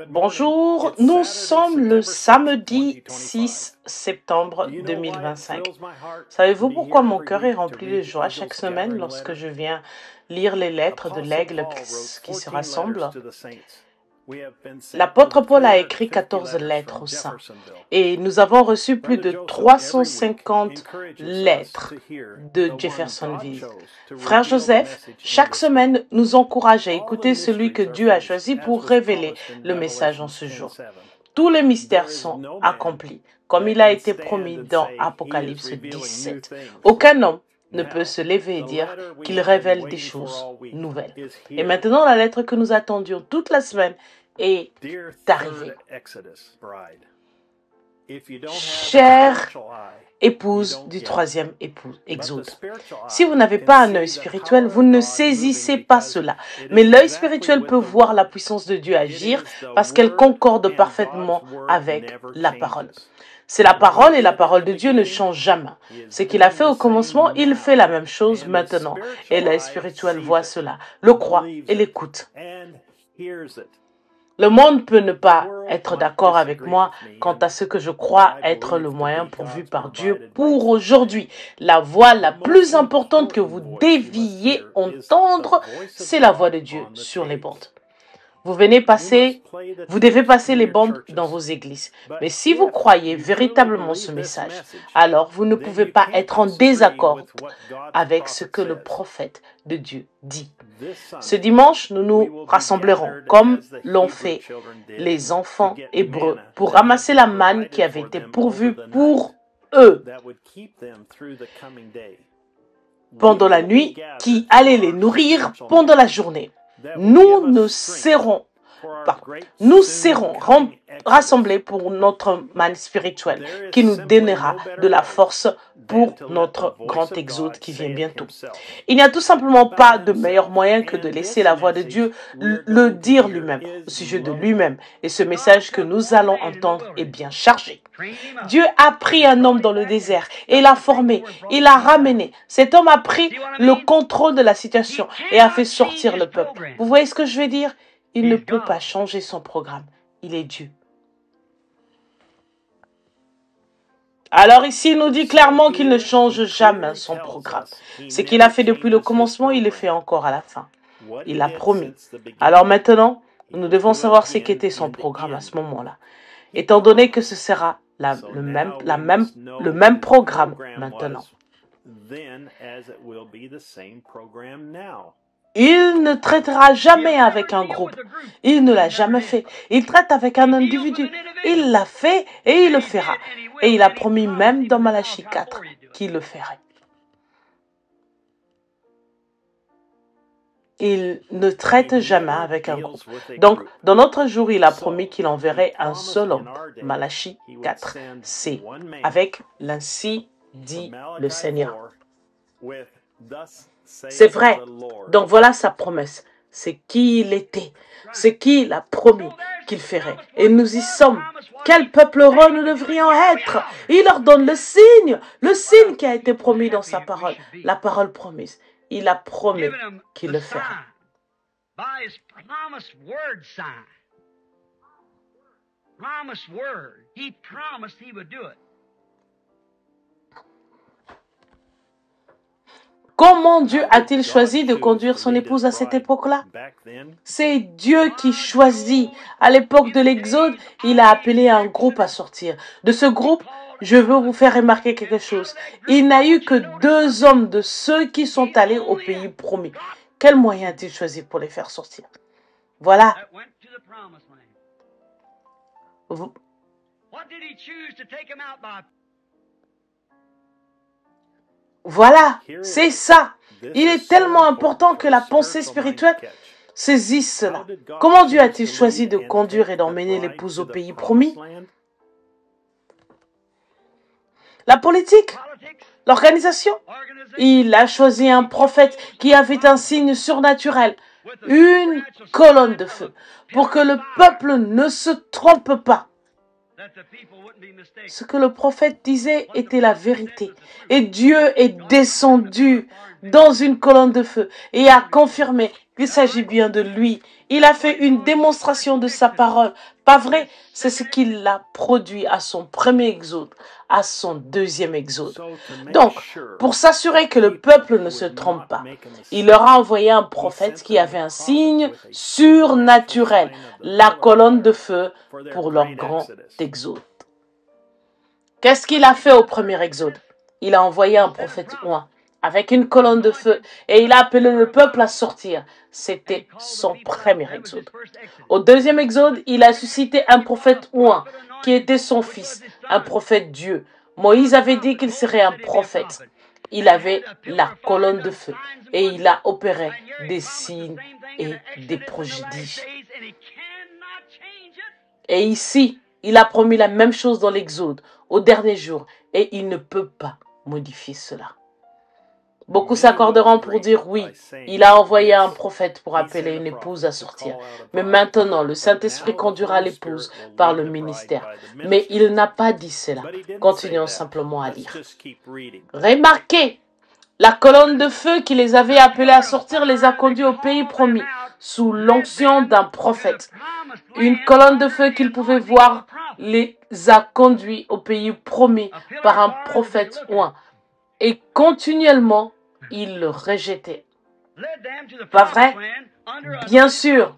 Bonjour, nous sommes le samedi 6 septembre 2025. Savez-vous pourquoi mon cœur est rempli de joie chaque semaine lorsque je viens lire les lettres de l'aigle qui se rassemblent? L'apôtre Paul a écrit 14 lettres aux saints et nous avons reçu plus de 350 lettres de Jeffersonville. Frère Joseph, chaque semaine, nous encourage à écouter celui que Dieu a choisi pour révéler le message en ce jour. Tous les mystères sont accomplis, comme il a été promis dans Apocalypse 17. Aucun homme ne peut se lever et dire qu'il révèle des choses nouvelles. Et maintenant, la lettre que nous attendions toute la semaine est arrivée. Chère épouse du troisième exode. Si vous n'avez pas un œil spirituel, vous ne saisissez pas cela. Mais l'œil spirituel peut voir la puissance de Dieu agir parce qu'elle concorde parfaitement avec la parole. C'est la parole et la parole de Dieu ne changent jamais. Ce qu'il a fait au commencement, il fait la même chose maintenant. Et l'œil spirituel voit cela, le croit et l'écoute. Le monde peut ne pas être d'accord avec moi quant à ce que je crois être le moyen pourvu par Dieu pour aujourd'hui. La voix la plus importante que vous deviez entendre, c'est la voix de Dieu sur les bandes. Vous devez passer les bandes dans vos églises. Mais si vous croyez véritablement ce message, alors vous ne pouvez pas être en désaccord avec ce que le prophète de Dieu dit. Ce dimanche, nous nous rassemblerons, comme l'ont fait les enfants hébreux, pour ramasser la manne qui avait été pourvue pour eux pendant la nuit, qui allait les nourrir pendant la journée. Nous serons rassemblés pour notre manne spirituelle qui nous donnera de la force pour notre grand exode qui vient bientôt. Il n'y a tout simplement pas de meilleur moyen que de laisser la voix de Dieu le dire lui-même, au sujet de lui-même. Et ce message que nous allons entendre est bien chargé. Dieu a pris un homme dans le désert et l'a formé, il l'a ramené. Cet homme a pris le contrôle de la situation et a fait sortir le peuple. Vous voyez ce que je veux dire? Il ne peut pas changer son programme. Il est Dieu. Alors ici, il nous dit clairement qu'il ne change jamais son programme. Ce qu'il a fait depuis le commencement, il le fait encore à la fin. Il l'a promis. Alors maintenant, nous devons savoir ce qu'était son programme à ce moment-là. Étant donné que ce sera le même programme maintenant. Il ne traitera jamais avec un groupe. Il ne l'a jamais fait. Il traite avec un individu. Il l'a fait et il le fera. Et il a promis même dans Malachie 4 qu'il le ferait. Il ne traite jamais avec un groupe. Donc, dans notre jour, il a promis qu'il enverrait un seul homme. Malachie 4. C'est avec l'ainsi dit le Seigneur. C'est vrai. Donc voilà sa promesse. C'est qui il était. C'est qui il a promis qu'il ferait. Et nous y sommes. Quel peuple heureux nous devrions être. Il leur donne le signe qui a été promis dans sa parole. La parole promise. Il a promis qu'il le fera. Comment Dieu a-t-il choisi de conduire son épouse à cette époque-là? C'est Dieu qui choisit. À l'époque de l'Exode, il a appelé un groupe à sortir. De ce groupe, je veux vous faire remarquer quelque chose. Il n'a eu que 2 hommes de ceux qui sont allés au pays promis. Quel moyen a-t-il choisi pour les faire sortir? Voilà. Voilà, c'est ça. Il est tellement important que la pensée spirituelle saisisse cela. Comment Dieu a-t-il choisi de conduire et d'emmener l'épouse au pays promis? La politique, l'organisation. Il a choisi un prophète qui avait un signe surnaturel, une colonne de feu, pour que le peuple ne se trompe pas. Ce que le prophète disait était la vérité. Et Dieu est descendu dans une colonne de feu et a confirmé qu'il s'agit bien de lui. Il a fait une démonstration de sa parole. Pas vrai? C'est ce qu'il a produit à son premier exode, à son deuxième exode. Donc, pour s'assurer que le peuple ne se trompe pas, il leur a envoyé un prophète qui avait un signe surnaturel, la colonne de feu pour leur grand exode. Qu'est-ce qu'il a fait au premier exode? Il a envoyé un prophète oint avec une colonne de feu et il a appelé le peuple à sortir. C'était son premier exode. Au deuxième exode, il a suscité un prophète oint qui était son fils, un prophète Dieu. Moïse avait dit qu'il serait un prophète. Il avait la colonne de feu et il a opéré des signes et des prodiges. Et ici, il a promis la même chose dans l'Exode, au dernier jour, et il ne peut pas modifier cela. Beaucoup s'accorderont pour dire oui, il a envoyé un prophète pour appeler une épouse à sortir. Mais maintenant, le Saint-Esprit conduira l'épouse par le ministère. Mais il n'a pas dit cela. Continuons simplement à lire. Remarquez, la colonne de feu qui les avait appelés à sortir les a conduits au pays promis, sous l'onction d'un prophète. Une colonne de feu qu'ils pouvaient voir les a conduits au pays promis par un prophète oint. Et continuellement, ils le rejetaient. Pas vrai? Bien sûr.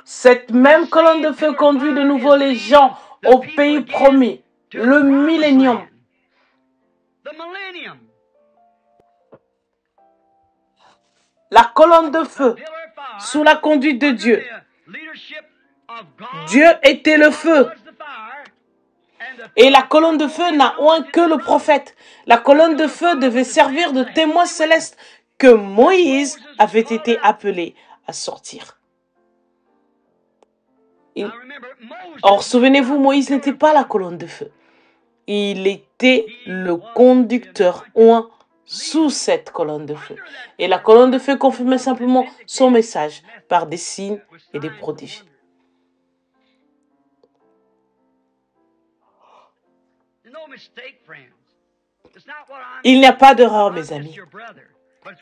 Cette même colonne de feu conduit de nouveau les gens au pays promis, le millénium. La colonne de feu, sous la conduite de Dieu. Dieu était le feu. Et la colonne de feu n'a oint que le prophète. La colonne de feu devait servir de témoin céleste que Moïse avait été appelé à sortir. Or, souvenez-vous, Moïse n'était pas la colonne de feu. Il était le conducteur oint sous cette colonne de feu. Et la colonne de feu confirmait simplement son message par des signes et des prodiges. Il n'y a pas d'erreur, mes amis.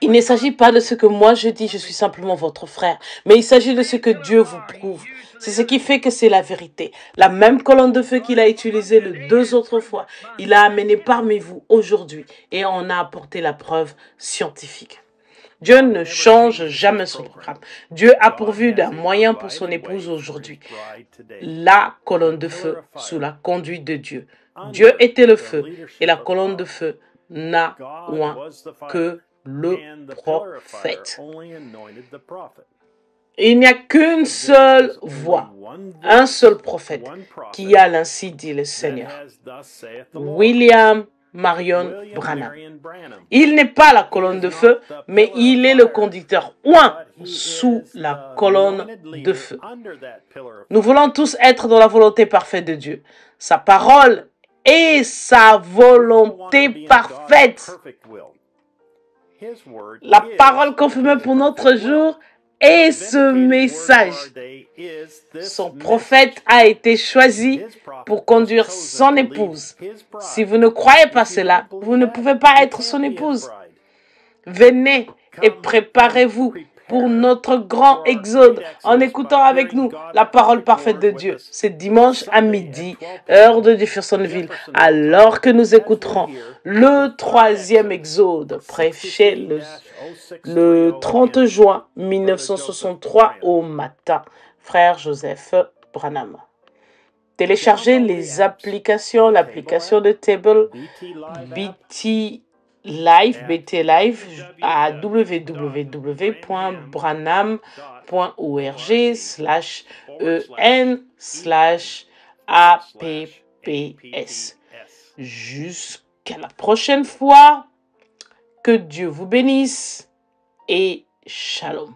Il ne s'agit pas de ce que moi je dis, je suis simplement votre frère, mais il s'agit de ce que Dieu vous prouve. C'est ce qui fait que c'est la vérité. La même colonne de feu qu'il a utilisée les 2 autres fois, il a amené parmi vous aujourd'hui et on a apporté la preuve scientifique. Dieu ne change jamais son programme. Dieu a pourvu d'un moyen pour son épouse aujourd'hui. La colonne de feu sous la conduite de Dieu. Dieu était le feu et la colonne de feu n'a oint que le prophète. Il n'y a qu'une seule voix, un seul prophète qui a ainsi dit le Seigneur. William Marion Branham. Il n'est pas la colonne de feu, mais il est le conducteur oint sous la colonne de feu. Nous voulons tous être dans la volonté parfaite de Dieu. Sa parole est sa volonté parfaite. La parole confirmée pour notre jour est ce message. Son prophète a été choisi pour conduire son épouse. Si vous ne croyez pas cela, vous ne pouvez pas être son épouse. Venez et préparez-vous pour notre grand exode en écoutant avec nous la parole parfaite de Dieu. C'est dimanche à midi, heure de Jeffersonville, alors que nous écouterons le 3e exode prêché le 30 juin 1963 au matin. Frère Joseph Branham. Téléchargez les applications, l'application de Table, BT Live à www.branham.org/en/apps. Jusqu'à la prochaine fois, que Dieu vous bénisse et shalom.